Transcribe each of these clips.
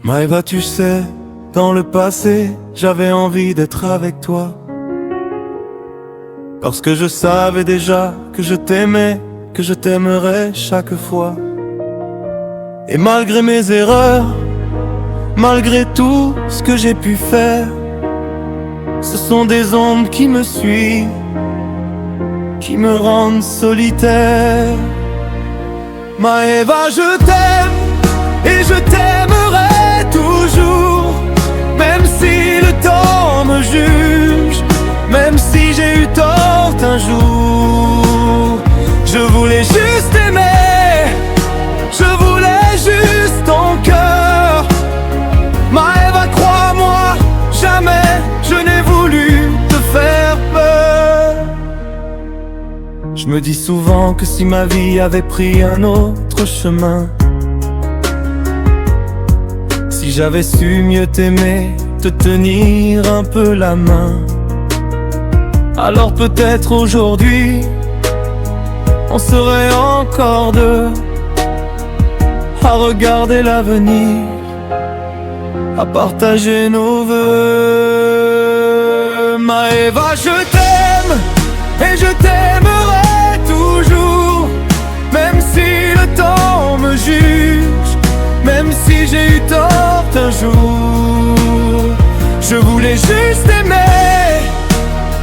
Maëva, tu sais, dans le passé, j'avais envie d'être avec toi. Parce que je savais déjà que je t'aimais, que je t'aimerais chaque fois. Et malgré mes erreurs, malgré tout ce que j'ai pu faire, ce sont des ombres qui me suivent, qui me rendent solitaire. Maëva, je t'aime et je t'aimerai toujours, même si le temps me juge, même si j'ai eu tort un jour. Je voulais juste aimer, je voulais juste ton cœur. Maëva, crois-moi, jamais je n'ai voulu te faire peur. Je me dis souvent que si ma vie avait pris un autre chemin, si j'avais su mieux t'aimer, te tenir un peu la main, alors peut-être aujourd'hui on serait encore deux, à regarder l'avenir, à partager nos vœux. Maëva, je t'aime et je t'aimerai toujours, même si le temps me juge, même si j'ai eu tort un jour. Je voulais juste aimer,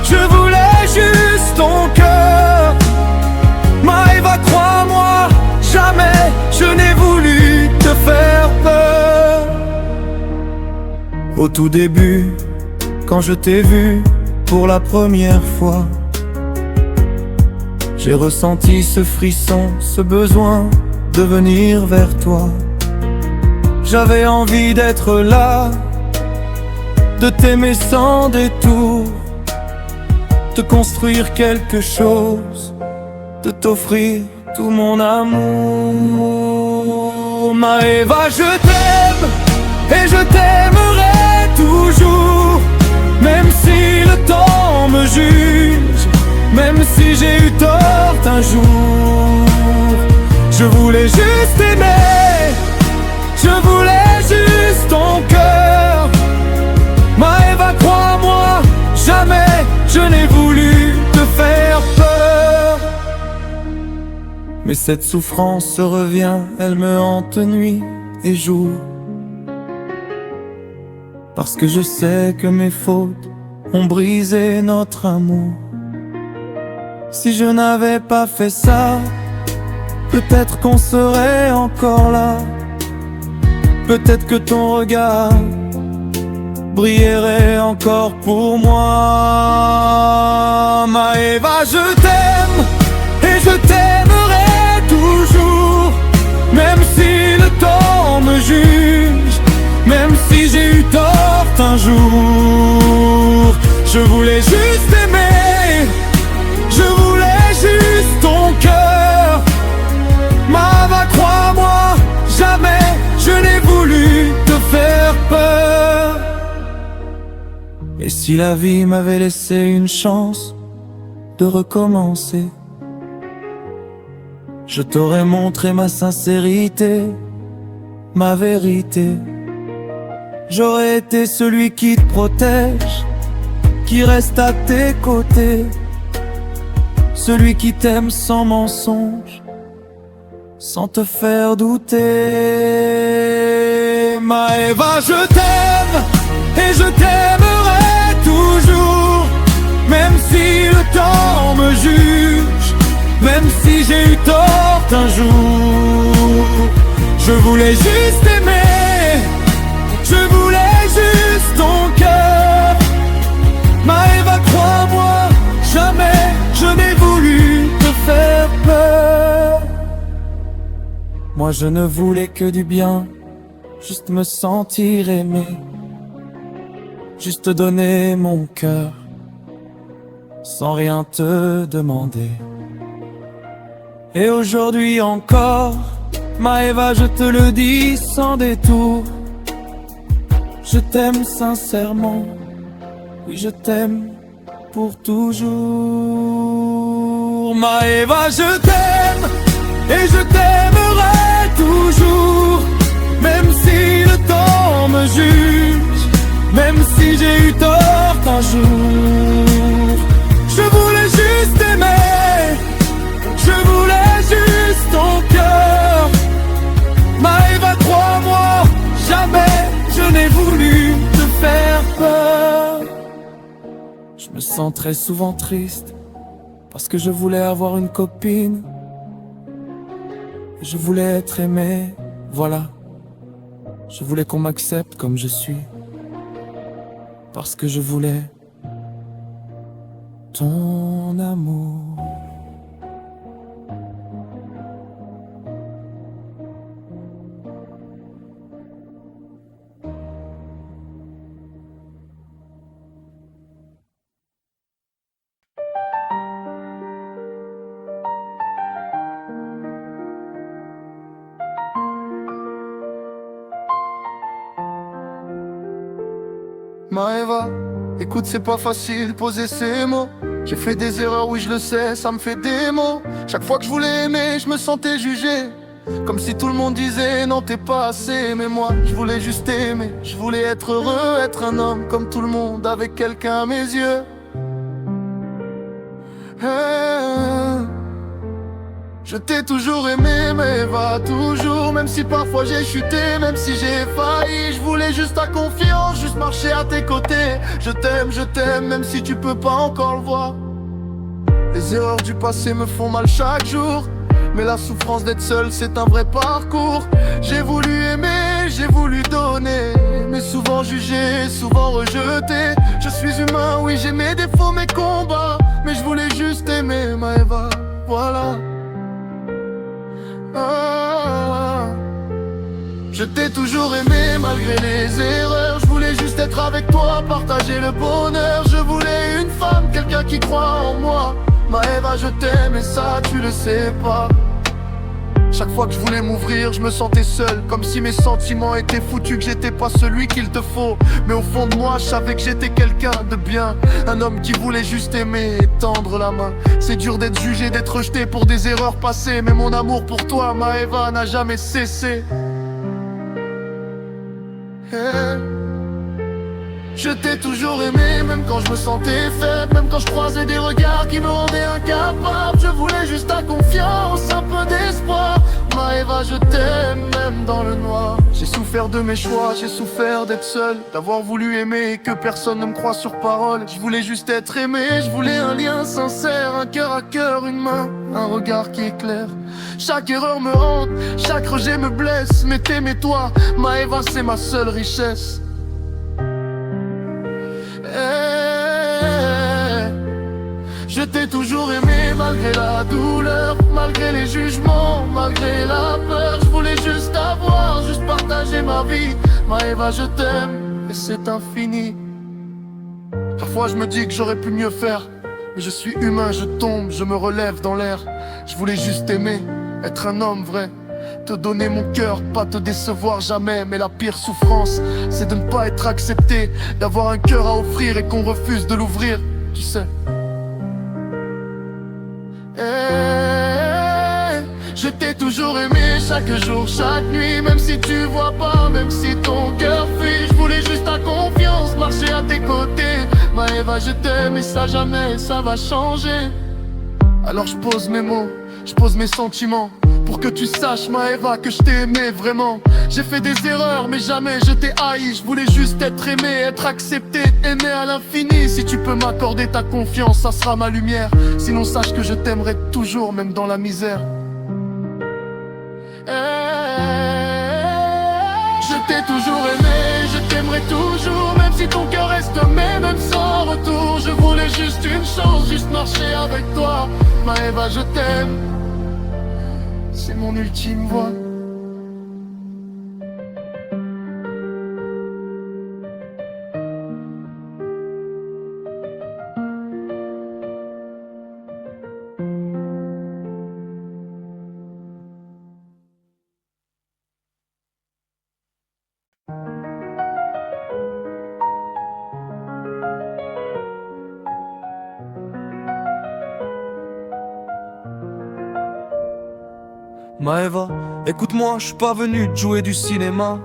je voulais juste ton cœur. Maëva, crois-moi, jamais je n'ai voulu te faire peur. Au tout début, quand je t'ai vu pour la première fois, j'ai ressenti ce frisson, ce besoin de venir vers toi. J'avais envie d'être là, de t'aimer sans détour, de construire quelque chose, de t'offrir tout mon amour. Maëva, je t'aime et je t'aimerai toujours, même si le temps me juge, même si j'ai eu tort un jour. Je voulais juste aimer, je voulais juste ton cœur. Maëva, crois-moi, jamais je n'ai voulu te faire peur. Mais cette souffrance revient, elle me hante nuit et jour, parce que je sais que mes fautes ont brisé notre amour. Si je n'avais pas fait ça, peut-être qu'on serait encore là. Peut-être que ton regard brillerait encore pour moi. Maëva, je t'aime et je t'aimerai toujours, même si le temps me juge, même si j'ai eu tort un jour. Je voulais juste aimer, je voulais juste ton cœur. Maëva, crois-moi, jamais je n'ai voulu te faire peur. Et si la vie m'avait laissé une chance de recommencer, je t'aurais montré ma sincérité, ma vérité. J'aurais été celui qui te protège, qui reste à tes côtés, celui qui t'aime sans mensonge, sans te faire douter. Maëva, je t'aime et je t'aimerai toujours, même si le temps me juge, même si j'ai eu tort un jour. Je voulais juste aimer, je voulais juste ton cœur. Maëva, crois-moi, jamais je n'ai voulu te faire peur. Moi je ne voulais que du bien, juste me sentir aimé, juste donner mon cœur, sans rien te demander. Et aujourd'hui encore, Maëva, je te le dis sans détour, je t'aime sincèrement, oui je t'aime pour toujours. Maëva, je t'aime et je t'aimerai toujours, même si le temps me juge, même si j'ai eu tort un jour. Je voulais juste aimer, je voulais juste ton cœur. Maëva, crois-moi, jamais je n'ai voulu te faire peur. Je me sens très souvent triste parce que je voulais avoir une copine. Je voulais être aimé, voilà. Je voulais qu'on m'accepte comme je suis, parce que je voulais ton amour. Maëva, écoute, c'est pas facile poser ces mots. J'ai fait des erreurs, oui je le sais, ça me fait des mots. Chaque fois que je voulais aimer, je me sentais jugé, comme si tout le monde disait non t'es pas assez. Mais moi, je voulais juste aimer, je voulais être heureux, être un homme comme tout le monde, avec quelqu'un à mes yeux. Je t'ai toujours aimé, Maëva, toujours. Même si parfois j'ai chuté, même si j'ai failli. Je voulais juste ta confiance, juste marcher à tes côtés. Je t'aime, même si tu peux pas encore le voir. Les erreurs du passé me font mal chaque jour, mais la souffrance d'être seul, c'est un vrai parcours. J'ai voulu aimer, j'ai voulu donner, mais souvent jugé, souvent rejeté. Je suis humain, oui j'ai mes défauts, mes combats, mais je voulais juste aimer, Maëva, voilà. Je t'ai toujours aimé malgré les erreurs. Je voulais juste être avec toi, partager le bonheur. Je voulais une femme, quelqu'un qui croit en moi. Maëva, je t'aime et ça tu le sais pas. Chaque fois que je voulais m'ouvrir, je me sentais seul, comme si mes sentiments étaient foutus, que j'étais pas celui qu'il te faut. Mais au fond de moi, je savais que j'étais quelqu'un de bien, un homme qui voulait juste aimer et tendre la main. C'est dur d'être jugé, d'être rejeté pour des erreurs passées, mais mon amour pour toi, Maëva, n'a jamais cessé. Je t'ai toujours aimé, même quand je me sentais faible, même quand je croisais des regards qui me rendaient incapable. Je voulais juste ta confiance, un peu d'espoir. Maëva, je t'aime, même dans le noir. J'ai souffert de mes choix, j'ai souffert d'être seul, d'avoir voulu aimer et que personne ne me croit sur parole. Je voulais juste être aimé, je voulais un lien sincère, un cœur à cœur, une main, un regard qui éclaire. Chaque erreur me hante, chaque rejet me blesse, mais t'aimer toi, Maëva, c'est ma seule richesse. Je t'ai toujours aimé malgré la douleur, malgré les jugements, malgré la peur. Je voulais juste avoir, juste partager ma vie. Maëva, je t'aime et c'est infini. Parfois je me dis que j'aurais pu mieux faire, mais je suis humain, je tombe, je me relève dans l'air. Je voulais juste aimer, être un homme vrai, te donner mon cœur, pas te décevoir jamais. Mais la pire souffrance, c'est de ne pas être accepté, d'avoir un cœur à offrir et qu'on refuse de l'ouvrir, tu sais. Je t'ai toujours aimé chaque jour, chaque nuit, même si tu vois pas, même si ton cœur fuit. Je voulais juste ta confiance, marcher à tes côtés. Maëva, je t'aime et ça jamais, ça va changer. Alors je pose mes mots, je pose mes sentiments, pour que tu saches, Maëva, que je t'ai aimé vraiment. J'ai fait des erreurs, mais jamais je t'ai haï. Je voulais juste être aimé, être accepté, aimer à l'infini. Si tu peux m'accorder ta confiance, ça sera ma lumière. Sinon sache que je t'aimerai toujours, même dans la misère. Je t'ai toujours aimé, je t'aimerai toujours, même si ton cœur reste mais même sans retour. Je voulais juste une chose, juste marcher avec toi. Maëva, je t'aime, c'est mon ultime voix. Maëva, écoute-moi, je suis pas venu te jouer du cinéma.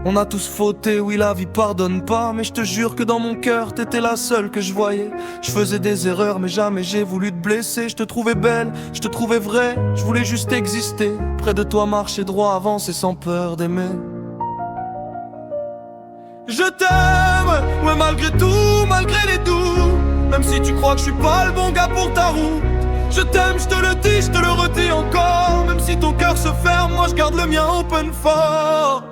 On a tous fauté, oui la vie pardonne pas, mais je te jure que dans mon cœur t'étais la seule que je voyais. Je faisais des erreurs mais jamais j'ai voulu te blesser. Je te trouvais belle, je te trouvais vraie, je voulais juste exister. Près de toi marcher droit, avancer sans peur d'aimer. Je t'aime, ouais malgré tout, malgré les doutes. Même si tu crois que je suis pas le bon gars pour ta route. Je t'aime, je te le dis, je te le redis encore. Même si ton cœur se ferme, moi je garde le mien open fort.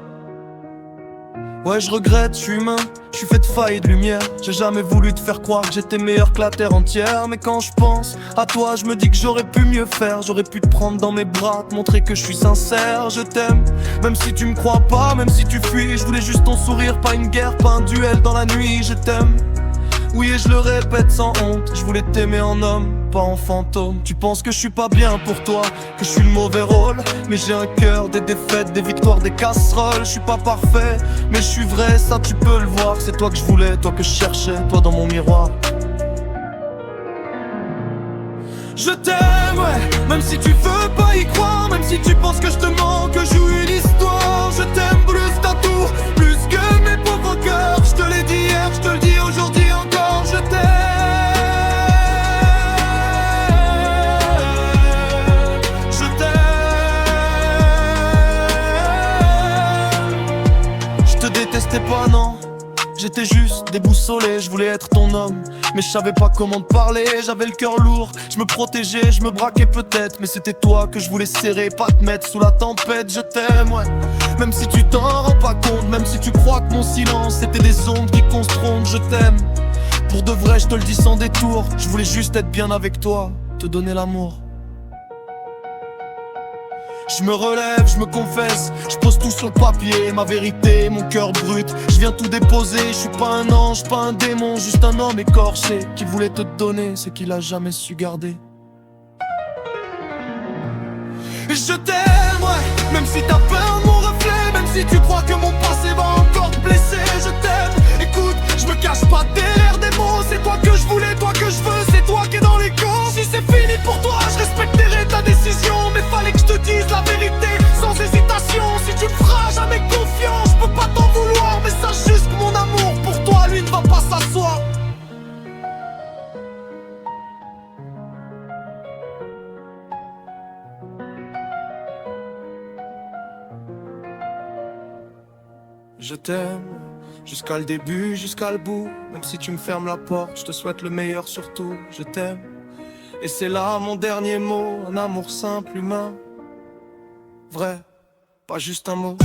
Ouais je regrette, je suis humain, je suis fait de failles et de lumière. J'ai jamais voulu te faire croire que j'étais meilleur que la terre entière. Mais quand je pense à toi, je me dis que j'aurais pu mieux faire. J'aurais pu te prendre dans mes bras, te montrer que je suis sincère. Je t'aime, même si tu me crois pas, même si tu fuis. Je voulais juste ton sourire, pas une guerre, pas un duel dans la nuit. Je t'aime, oui et je le répète sans honte. Je voulais t'aimer en homme, pas en fantôme. Tu penses que je suis pas bien pour toi, que je suis le mauvais rôle. Mais j'ai un cœur, des défaites, des victoires, des casseroles. Je suis pas parfait, mais je suis vrai, ça tu peux le voir. C'est toi que je voulais, toi que je cherchais, toi dans mon miroir. Je t'aime, ouais, même si tu veux pas y croire. Même si tu penses que je te mens, que je joue une histoire. Je t'aime plus ta tour, plus que mes pauvres cœurs. Je te l'ai dit hier, je te le dis aujourd'hui encore. Je t'aime. Détestais pas, non, j'étais juste déboussolé. Je voulais être ton homme, mais je savais pas comment te parler. J'avais le cœur lourd, je me protégeais, je me braquais peut-être. Mais c'était toi que je voulais serrer, pas te mettre sous la tempête. Je t'aime, ouais, même si tu t'en rends pas compte. Même si tu crois que mon silence c'était des ondes qui confrontent. Je t'aime, pour de vrai je te le dis sans détour. Je voulais juste être bien avec toi, te donner l'amour. Je me relève, je me confesse, je pose tout sur le papier, ma vérité, mon cœur brut. Je viens tout déposer, je suis pas un ange, pas un démon, juste un homme écorché qui voulait te donner ce qu'il a jamais su garder. Je t'aime, ouais, même si t'as peur de mon reflet, même si tu crois que mon passé va encore te blesser. Je t'aime, écoute, je me cache pas derrière des mots. C'est toi que je voulais, toi que je veux, c'est toi qui es dans les cons. Si c'est fini pour toi, je respecterai ta décision. Mais fallait que je te dise la vérité, sans hésitation. Si tu me feras jamais confiance, je peux pas t'en vouloir. Mais sache juste que mon amour pour toi, lui, ne va pas s'asseoir. Je t'aime, jusqu'à le début, jusqu'à le bout. Même si tu me fermes la porte, je te souhaite le meilleur surtout. Je t'aime, et c'est là mon dernier mot. Un amour simple, humain, vrai, pas juste un mot.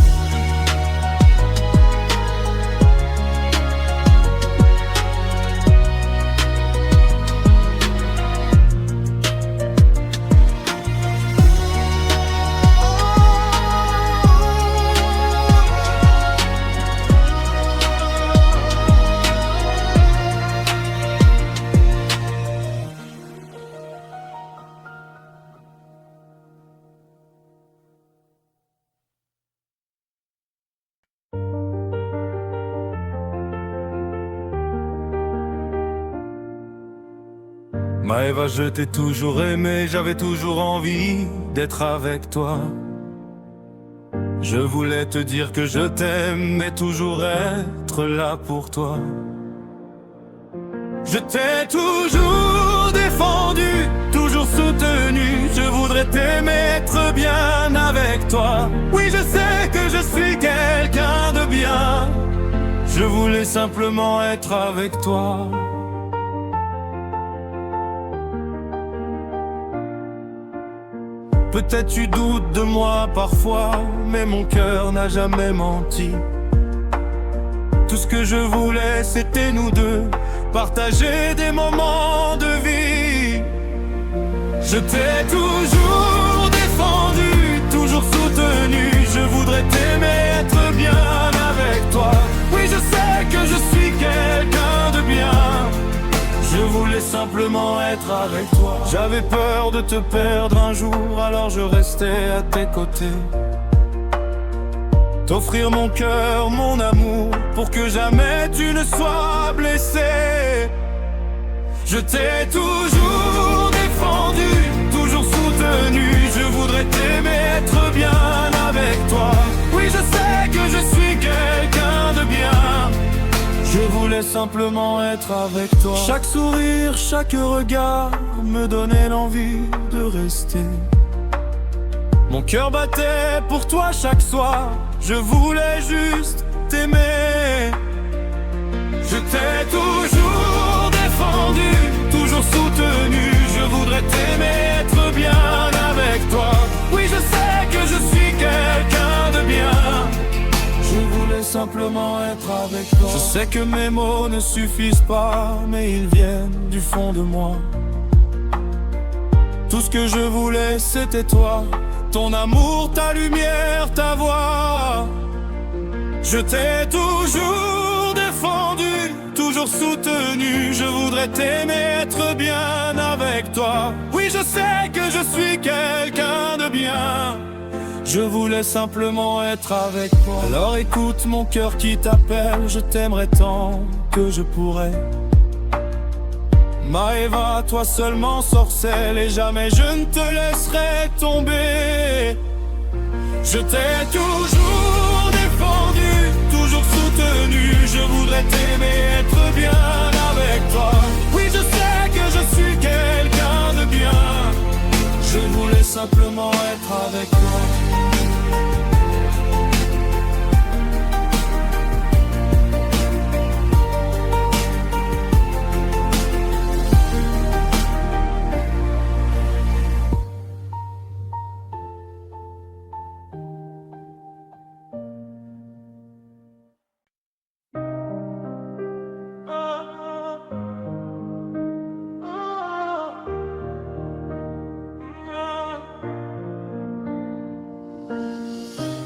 Maëva, je t'ai toujours aimé, j'avais toujours envie d'être avec toi. Je voulais te dire que je t'aime, mais toujours être là pour toi. Je t'ai toujours défendu, toujours soutenu. Je voudrais t'aimer, être bien avec toi. Oui, je sais que je suis quelqu'un de bien. Je voulais simplement être avec toi. Peut-être tu doutes de moi parfois, mais mon cœur n'a jamais menti. Tout ce que je voulais, c'était nous deux, partager des moments de vie. Je t'ai toujours défendu, toujours soutenu. Je voudrais t'aimer, être bien avec toi. Oui, je sais que je suis quelqu'un de bien. Je voulais simplement être avec toi. J'avais peur de te perdre un jour, alors je restais à tes côtés. T'offrir mon cœur, mon amour, pour que jamais tu ne sois blessé. Je t'ai toujours défendu, toujours soutenu. Je voudrais t'aimer, être bien avec toi. Oui, je sais que je suis quelqu'un voulais simplement être avec toi. Chaque sourire, chaque regard me donnait l'envie de rester. Mon cœur battait pour toi chaque soir, je voulais juste t'aimer. Je t'ai toujours défendu, toujours soutenu. Je voudrais t'aimer, être bien avec toi. Oui, je sais que je suis quelqu'un de bien. Je voulais simplement être avec toi. Je sais que mes mots ne suffisent pas, mais ils viennent du fond de moi. Tout ce que je voulais, c'était toi. Ton amour, ta lumière, ta voix. Je t'ai toujours défendu, toujours soutenu. Je voudrais t'aimer, être bien avec toi. Oui, je sais que je suis quelqu'un de bien. Je voulais simplement être avec toi. Alors écoute mon cœur qui t'appelle. Je t'aimerais tant que je pourrais. Maëva, toi seulement sorcelle, et jamais je ne te laisserai tomber. Je t'ai toujours défendu, toujours soutenu. Je voudrais t'aimer, être bien avec toi. Oui, je sais que je suis quelqu'un de bien. Je voulais simplement être avec toi.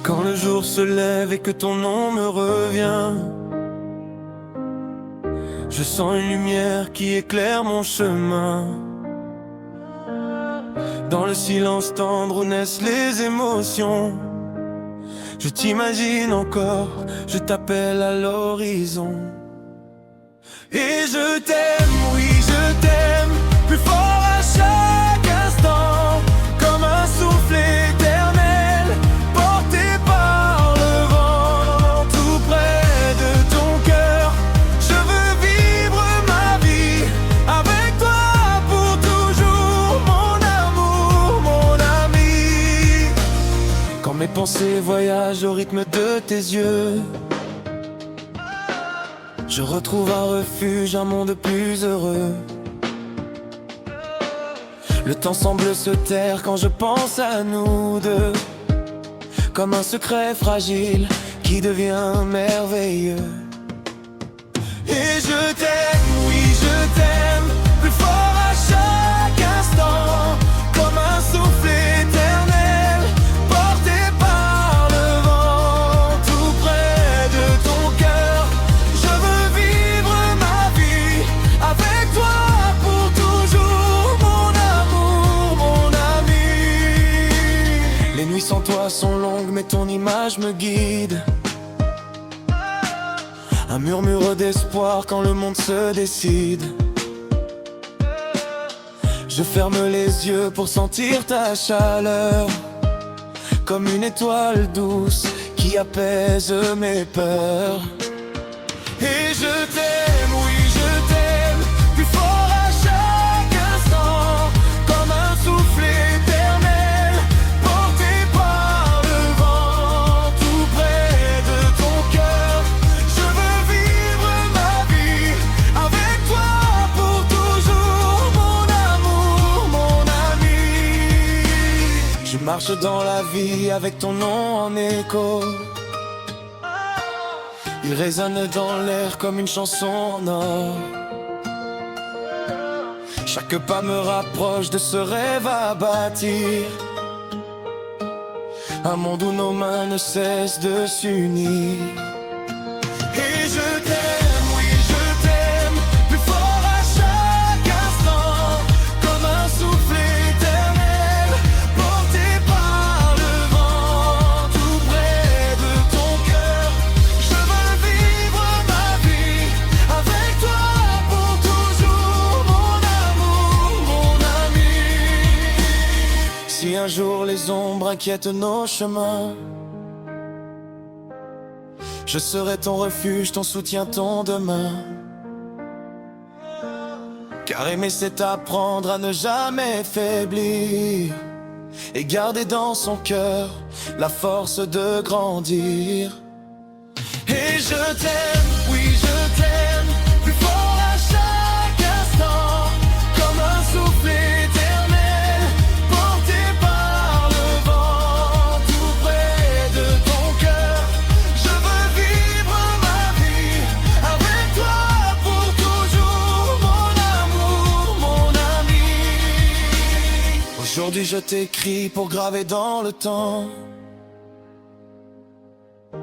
Quand le jour se lève et que ton nom me revient, je sens une lumière qui éclaire mon chemin. Dans le silence tendre où naissent les émotions, je t'imagine encore, je t'appelle à l'horizon. Et je t'aime, oui je t'aime, plus fort à chaque instant, comme un souffle éternel, porté par le vent, tout près de ton cœur. Je veux vivre ma vie avec toi pour toujours, mon amour, mon ami. Quand mes pensées voyagent au rythme de tes yeux, je retrouve un refuge, un monde plus heureux. Le temps semble se taire quand je pense à nous deux, comme un secret fragile qui devient merveilleux. Et je t'aime, oui je t'aime, plus fort à chaque instant, comme un souffle éternel, porté par le vent, tout près de ton cœur. Je veux vivre ma vie avec toi pour toujours, mon amour, mon ami. Les nuits sans toi sont longues, mais ton image me guide. Un murmure d'espoir quand le monde se décide. Je ferme les yeux pour sentir ta chaleur, comme une étoile douce qui apaise mes peurs. Et je t'aime, oui je t'aime, plus fort à chaque instant, comme un souffle éternel, porté par le vent, tout près de ton cœur. Je veux vivre ma vie avec toi pour toujours, mon amour, mon ami. Je marche dans la vie avec ton nom en écho. Il résonne dans l'air comme une chanson en or. Chaque pas me rapproche de ce rêve à bâtir, un monde où nos mains ne cessent de s'unir. Et je t'aime, oui je t'aime, plus fort à chaque instant, comme un souffle éternel, porté par le vent, tout près de ton cœur. Je veux vivre ma vie avec toi pour toujours, mon amour, mon ami. Si un jour les ombres inquiètent nos chemins, Je serai ton refuge, ton soutien, ton demain. Car aimer c'est apprendre à ne jamais faiblir et garder dans son cœur la force de grandir. Et je t'aime, oui je t'aime, plus fort à chaque instant, comme un souffle éternel, porté par le vent, tout près de ton cœur. Je veux vivre ma vie avec toi pour toujours, mon amour, mon ami. Aujourd'hui je t'écris pour graver dans le temps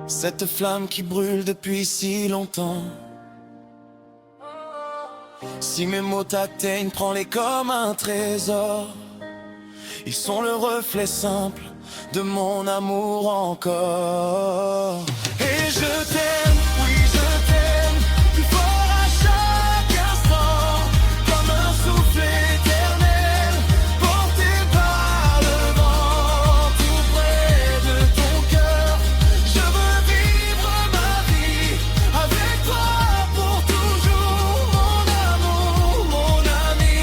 cette flamme qui brûle depuis si longtemps. Si mes mots t'atteignent, prends-les comme un trésor. Ils sont le reflet simple de mon amour encore. Et je t'aime, oui je t'aime, plus fort à chaque instant, comme un souffle éternel, porté par le vent, tout près de ton cœur. Je veux vivre ma vie avec toi pour toujours, mon amour, mon ami.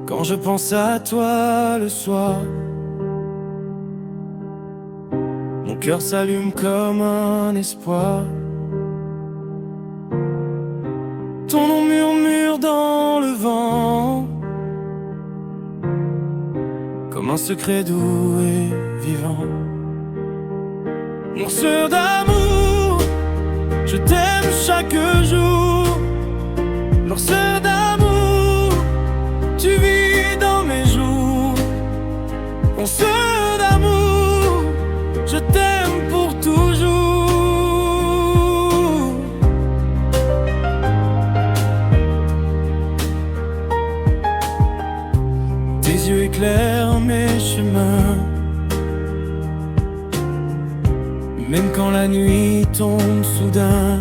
Quand je pense à toi le soir, mon cœur s'allume comme un espoir. Ton nom murmure dans le vent, comme un secret doux et vivant. Mon sœur d'amour, je t'aime chaque jour. Lanceur d'amour, tu vis dans mes jours. Mon sœur d'amour, je t'aime pour toujours. Tes yeux éclairent mes chemins, même quand la nuit tombe soudain.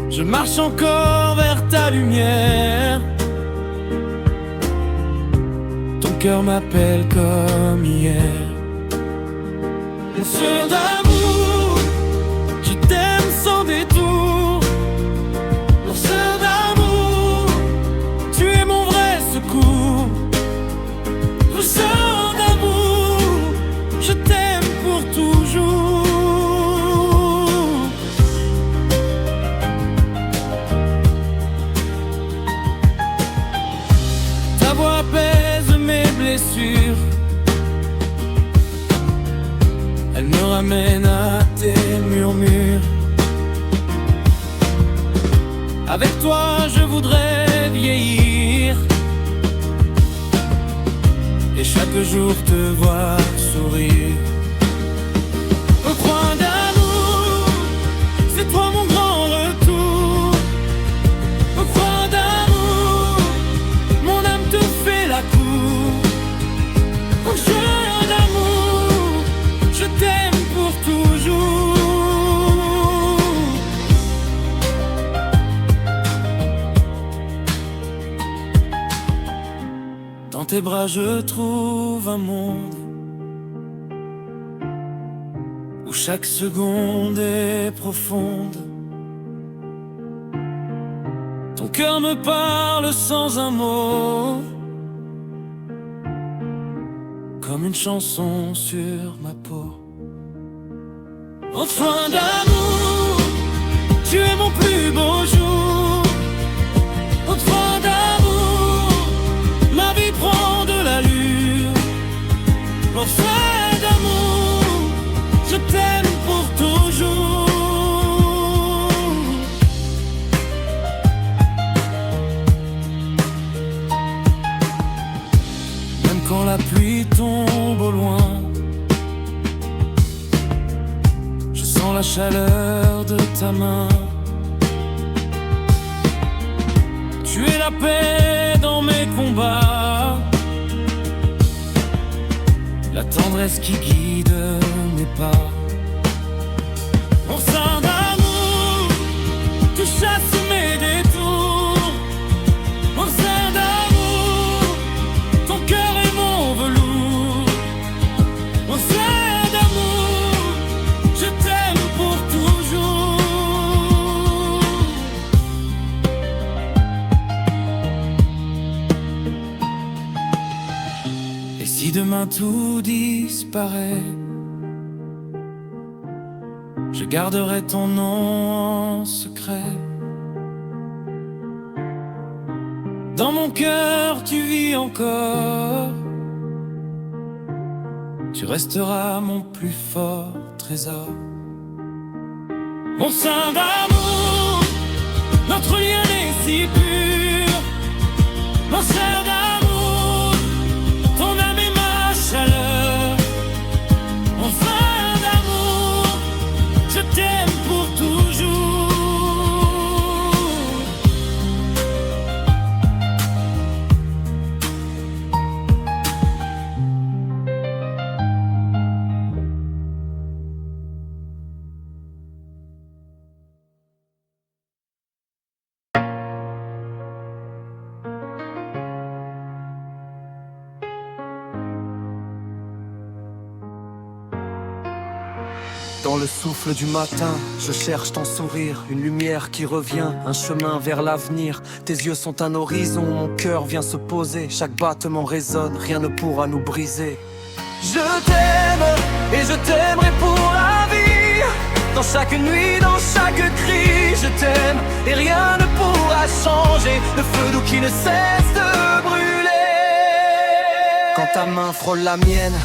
Je marche encore vers ta lumière. Ton cœur m'appelle comme hier. Mon sœur d'amour, je t'aime sans détour. Mon sœur d'amour, tu es mon vrai secours. Mon sœur d'amour, je t'aime pour toujours. Ta voix apaise mes blessures, elle me ramène à tes murmures. Avec toi je voudrais vieillir et chaque jour te voir sourire. Au coin d'amour, c'est toi mon grand retour. Au coin d'amour, mon âme te fait la cour. Au jeu d'amour, je t'aime pour toujours. Dans tes bras je trouve un monde où chaque seconde est profonde. Ton cœur me parle sans un mot, comme une chanson sur ma peau. Enfin d'amour, tu es mon plus beau jour. Enfin d'amour, ma vie prend de l'allure. Enfin d'amour, je t'aime pour toujours. Même quand la pluie tombe au loin, je sens la chaleur de ta main. la paix dans mes combats, la tendresse qui guide mes pas. Mon sein d'amour, tu chasses mes détours. Mon sein d'amour, ton cœur est mon velours. Mon sein d'amour, je t'aime pour toujours. Et si demain tout disparaît, je garderai ton nom en secret. Dans mon cœur tu vis encore. Tu resteras mon plus fort trésor. Mon sein d'amour, notre lien est si pur. Mon sein d'amour, ton âme est ma chaleur. Mon sein d'amour, je t'aime pour toujours. Dans le souffle du matin, je cherche ton sourire, une lumière qui revient, un chemin vers l'avenir. Tes yeux sont un horizon, mon cœur vient se poser. Chaque battement résonne, rien ne pourra nous briser. Je t'aime et je t'aimerai pour la vie. Dans chaque nuit, dans chaque cri, je t'aime et rien ne pourra changer le feu doux qui ne cesse de brûler. Quand ta main frôle la mienne,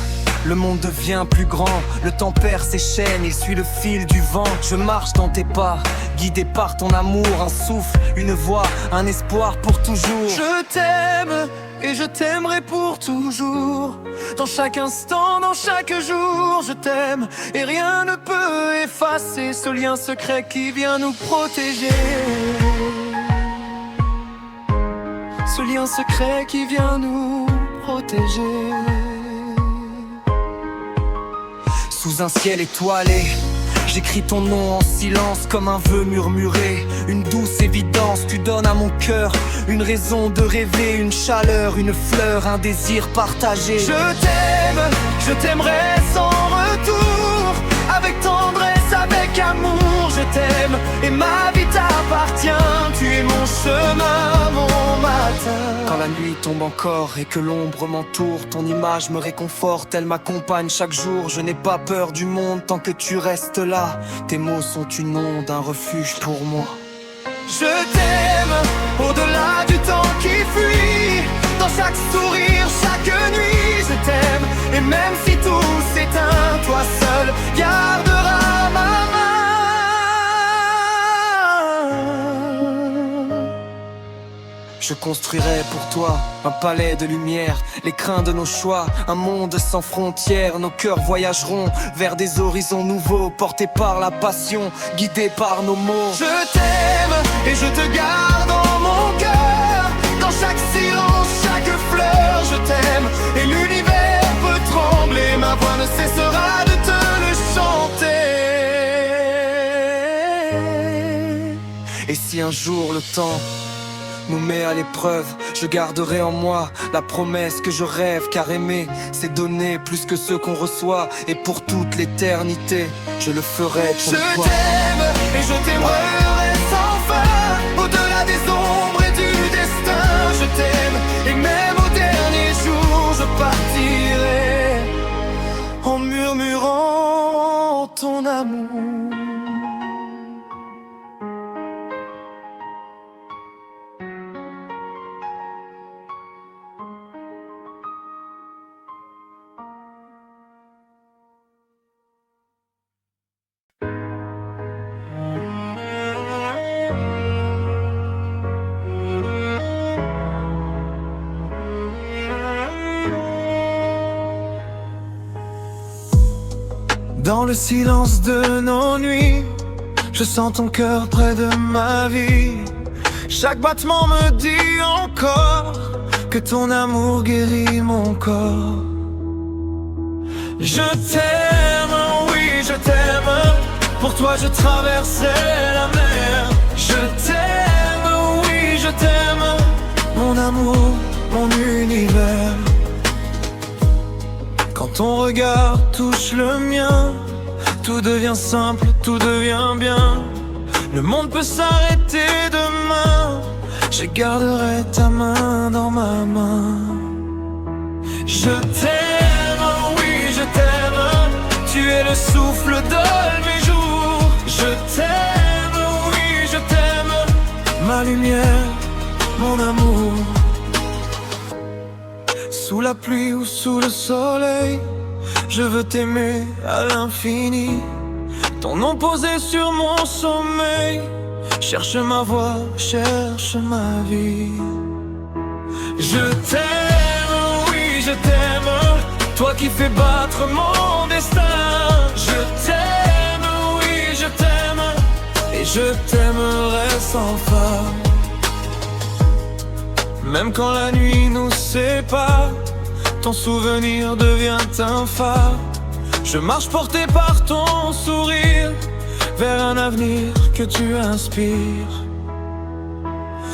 le monde devient plus grand, le temps perd ses chaînes, il suit le fil du vent. Je marche dans tes pas, guidé par ton amour, un souffle, une voix, un espoir pour toujours. Je t'aime et je t'aimerai pour toujours. Dans chaque instant, dans chaque jour, je t'aime et rien ne peut effacer ce lien secret qui vient nous protéger. Ce lien secret qui vient nous protéger. Sous un ciel étoilé, j'écris ton nom en silence comme un vœu murmuré. Une douce évidence, tu donnes à mon cœur une raison de rêver, une chaleur, une fleur, un désir partagé. Je t'aime, je t'aimerai sans retour, avec tendresse, avec amour. Je t'aime et ma vie t'appartient, tu es mon chemin, mon matin. Quand la nuit tombe encore et que l'ombre m'entoure, ton image me réconforte, elle m'accompagne chaque jour. Je n'ai pas peur du monde tant que tu restes là. Tes mots sont une onde, un refuge pour moi. Je t'aime au-delà du temps qui fuit. Dans chaque sourire, chaque nuit, je t'aime. Et même si tout s'éteint, toi seul garderas ma main. Je construirai pour toi un palais de lumière, l'écrin de nos choix, un monde sans frontières. Nos cœurs voyageront vers des horizons nouveaux, portés par la passion, guidés par nos mots. Je t'aime et je te garde dans mon cœur. Dans chaque silence, chaque fleur, je t'aime. Et l'univers peut trembler, ma voix ne cessera de te le chanter. Et si un jour le temps nous met à l'épreuve, je garderai en moi la promesse que je rêve. Car aimer, c'est donner plus que ce qu'on reçoit. Et pour toute l'éternité, je le ferai pour toi. Je t'aime et je t'aimerai sans fin. Au-delà des ombres et du destin, je t'aime. Et même au dernier jour, je partirai en murmurant ton amour. Dans le silence de nos nuits, je sens ton cœur près de ma vie. Chaque battement me dit encore que ton amour guérit mon corps. Je t'aime, oui je t'aime. Pour toi je traversais la mer. Je t'aime, oui je t'aime. Mon amour, mon univers. Quand ton regard touche le mien, tout devient simple, tout devient bien. Le monde peut s'arrêter demain. Je garderai ta main dans ma main. Je t'aime, oui je t'aime. Tu es le souffle de mes jours. Je t'aime, oui je t'aime. Ma lumière, mon amour. Sous la pluie ou sous le soleil, je veux t'aimer à l'infini. Ton nom posé sur mon sommeil. Cherche ma voix, cherche ma vie. Je t'aime, oui je t'aime. Toi qui fais battre mon destin. Je t'aime, oui je t'aime. Et je t'aimerai sans fin. Même quand la nuit nous sépare, ton souvenir devient un phare. Je marche porté par ton sourire vers un avenir que tu inspires.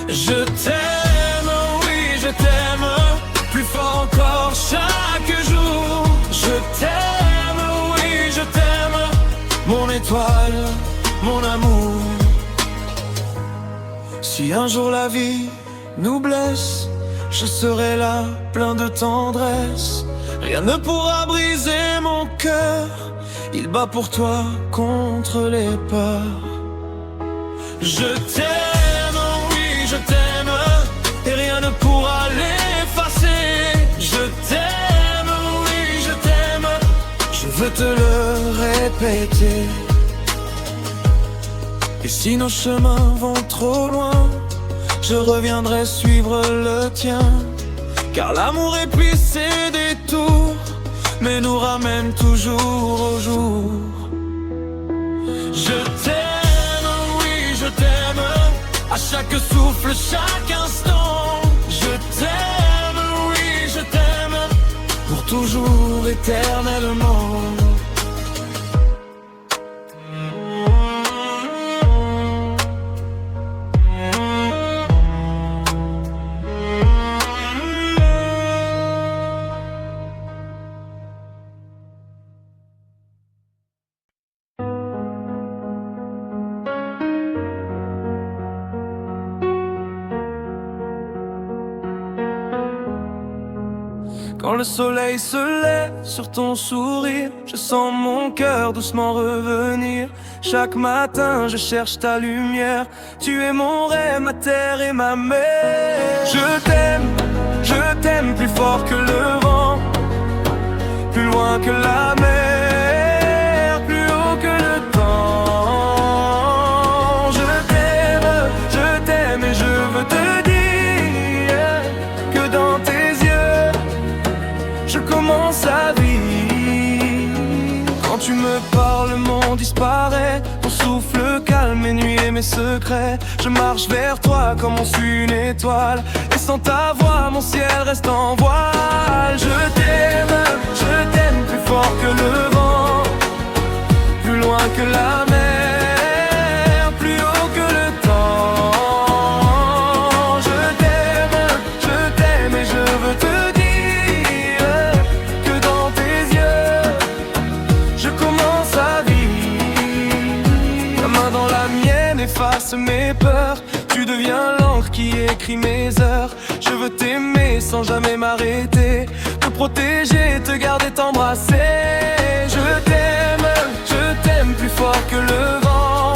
Je t'aime, oui je t'aime. Plus fort encore chaque jour. Je t'aime, oui je t'aime. Mon étoile, mon amour. Si un jour la vie nous blesse, je serai là, plein de tendresse. Rien ne pourra briser mon cœur. Il bat pour toi contre les peurs. Je t'aime, oui je t'aime. Et rien ne pourra l'effacer. Je t'aime, oui je t'aime. Je veux te le répéter. Et si nos chemins vont trop loin, je reviendrai suivre le tien. Car l'amour épuise ses détours, mais nous ramène toujours au jour. Je t'aime, oui je t'aime. À chaque souffle, chaque instant. Je t'aime, oui je t'aime. Pour toujours, éternellement. Quand le soleil se lève sur ton sourire, je sens mon cœur doucement revenir. Chaque matin je cherche ta lumière. Tu es mon rêve, ma terre et ma mer. Je t'aime plus fort que le vent, plus loin que la mer, plus haut que le temps. Je t'aime et je veux te dire que dans tes yeux je commence à vivre. Quand tu me parles, le monde disparaît. Ton souffle calme mes nuits et mes secrets. Je marche vers toi comme on suit une étoile. Et sans ta voix, mon ciel reste en voile. Je t'aime plus fort que le vent, plus loin que la mer, plus haut que le temps. Je t'aime et je veux te dire que dans tes yeux je commence à vivre. Ta main dans la mienne efface mes peurs. Tu deviens l'encre qui écrit mes heures. Je veux t'aimer sans jamais m'arrêter, te protéger, te garder, t'embrasser. Je t'aime plus fort que le vent,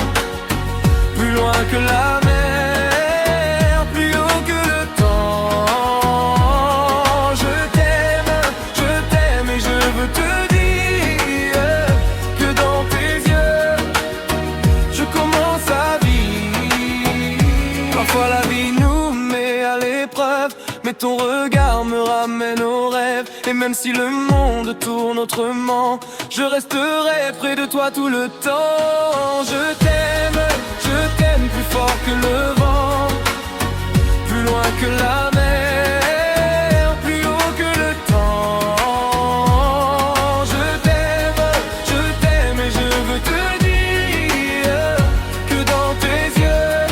plus loin que la mer, plus haut que le temps. Je t'aime et je veux te dire que dans tes yeux je commence à vivre. Parfois la vie nous met à l'épreuve, mais ton regard me ramène aux rêves. Et même si le monde tourne autrement, je resterai près de toi tout le temps. Je t'aime plus fort que le vent, plus loin que la mer, plus haut que le temps. Je t'aime et je veux te dire que dans tes yeux,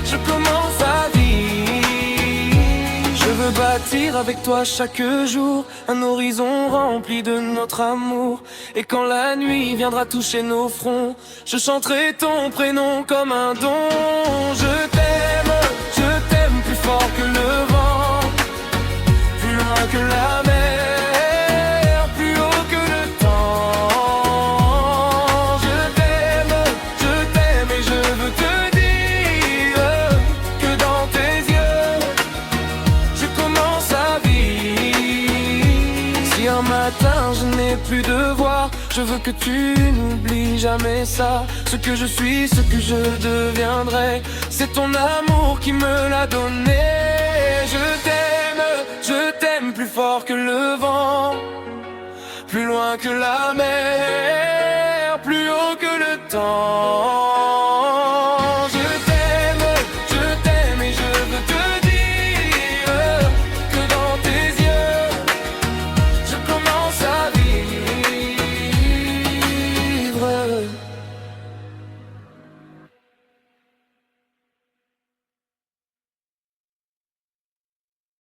je commence à vivre. Je veux bâtir avec toi chaque jour un horizon rempli de notre amour. Et quand la nuit viendra toucher nos fronts, je chanterai ton prénom comme un don. Je t'aime plus fort que le vent, plus loin que la mer, plus haut que le temps. Je t'aime et je veux te dire que dans tes yeux, je commence à vivre. Si un matin je n'ai plus de voix, je veux que tu n'oublies jamais ça. Ce que je suis, ce que je deviendrai, c'est ton amour qui me l'a donné. Je t'aime plus fort que le vent, plus loin que la mer, plus haut que le temps.